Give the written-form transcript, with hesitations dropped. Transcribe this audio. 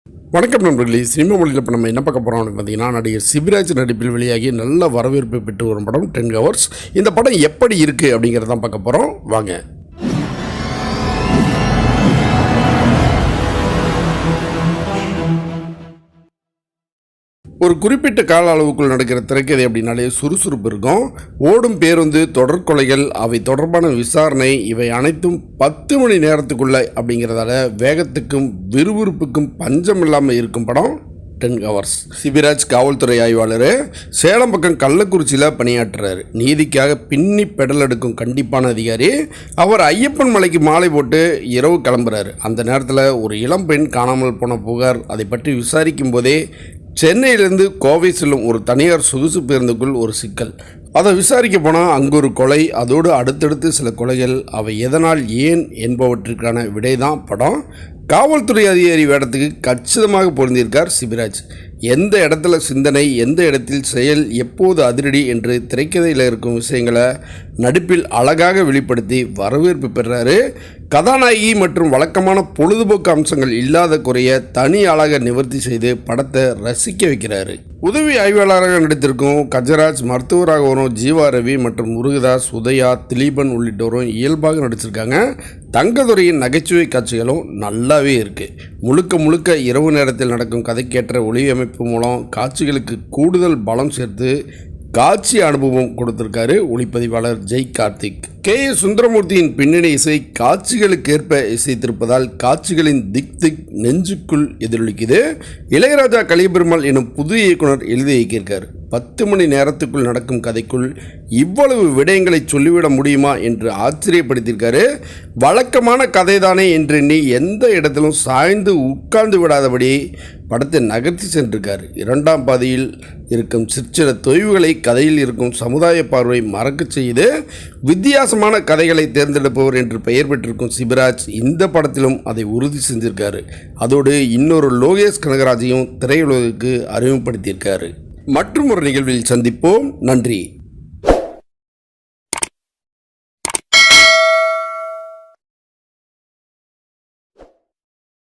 வணக்கம் நண்பர்களே, சினிமா மொழியில் இப்போ நம்ம என்ன பார்க்க போகிறோம் பார்த்தீங்கன்னா, நடிகர் சிபிராஜ் நடிப்பில் வெளியாகி நல்ல வரவேற்பு பெற்று வரும் படம் 10 ஹவர்ஸ். இந்த படம் எப்படி இருக்குது அப்படிங்கிறதான் பார்க்க போகிறோம். வாங்க. ஒரு குறிப்பிட்ட கால அளவுக்குள் நடக்கிற திரைக்கதை அப்படின்னாலே சுறுசுறுப்பு இருக்கும். ஓடும் பேருந்து, தொடர்கொலைகள், அவை தொடர்பான விசாரணை, இவை அனைத்தும் 10 மணி நேரத்துக்குள்ள அப்படிங்கிறதால வேகத்துக்கும் விறுவிறுப்புக்கும் பஞ்சம் இல்லாமல் இருக்கும் படம் 10 ஹவர்ஸ். சிபிராஜ் காவல்துறை ஆய்வாளர், சேலம் பக்கம் கள்ளக்குறிச்சியில் பணியாற்றுறாரு. நீதிக்காக பின்னி பெடல் எடுக்கும் கண்டிப்பான அதிகாரி. அவர் ஐயப்பன் மலைக்கு மாலை போட்டு இரவு கிளம்புறாரு. அந்த நேரத்தில் ஒரு இளம் பெண் காணாமல் போன புகார். அதை பற்றி விசாரிக்கும் போதே சென்னையிலிருந்து கோவை செல்லும் ஒரு தனியார் சொகுசு பேருந்துக்குள் ஒரு சிக்கல். அதை விசாரிக்க போனால் அங்கு ஒரு கொலை, அதோடு அடுத்தடுத்து சில கொலைகள். அவை எதனால், ஏன் என்பவற்றிற்கான விடை தான் படம். காவல்துறை அதிகாரி வேடத்துக்கு கச்சிதமாக பொருந்தியிருக்கார் சிபிராஜ். எந்த இடத்துல சிந்தனை, எந்த இடத்தில் செயல், எப்போது அதிரடி என்று திரைக்கதையில் இருக்கும் விஷயங்களை நடிப்பில் அழகாக வெளிப்படுத்தி வரவேற்பு பெறாரு. கதாநாயகி மற்றும் வழக்கமான பொழுதுபோக்கு அம்சங்கள் இல்லாத குறைய தனி அழகாக நிவர்த்தி செய்து படத்தை ரசிக்க வைக்கிறாரு. உதவி ஆய்வாளராக நடித்திருக்கும் கஜராஜ், மருத்துவராக வரும் ஜீவா ரவி மற்றும் முருகதாஸ், உதயா, திலீபன் உள்ளிட்டோரும் இயல்பாக நடிச்சிருக்காங்க. தங்கதுரையின் நகைச்சுவை காட்சிகளும் நல்லாவே இருக்குது. முழுக்க முழுக்க இரவு நேரத்தில் நடக்கும் கதைக்கேற்ற ஒளியமைப்பு மூலம் காட்சிகளுக்கு கூடுதல் பலம் சேர்த்து காட்சி அனுபவம் கொடுத்திருக்காரு ஒளிப்பதிவாளர் ஜெய் கார்த்திக். எஸ் சுந்தரமூர்த்தியின் பின்னணி இசை காட்சிகளுக்கேற்ப இசைத்திருப்பதால் காட்சிகளின் திக் நெஞ்சுக்குள் எதிரொலிக்குது. இளையராஜா கலிபெருமாள் எனும் புது இயக்குனர் எழுதி இயக்கியிருக்கார். 10 மணி நேரத்துக்குள் நடக்கும் கதைக்குள் இவ்வளவு விடயங்களை சொல்லிவிட முடியுமா என்று ஆச்சரியப்படுத்தியிருக்காரு. வழக்கமான கதைதானே என்று எண்ணி எந்த இடத்திலும் சாய்ந்து உட்கார்ந்து விடாதபடி படத்தை நகர்த்தி சென்றிருக்கார். 2ஆம் பாதியில் இருக்கும் சிற்சில தொய்வுகளை கதையில் இருக்கும் சமுதாய பார்வை மறக்க செய்து வித்தியாசமான கதைகளை தேர்ந்தெடுப்பவர் என்று பெயர் பெற்றிருக்கும் சிபிராஜ் இந்த படத்திலும் அதை உறுதி செஞ்சிருக்காரு. அதோடு இன்னொரு லோகேஷ் கனகராஜையும் திரையுலகுக்கு அறிமுகப்படுத்தியிருக்காரு. மற்றும் ஒரு நிகழ்வில் சந்திப்போம். நன்றி.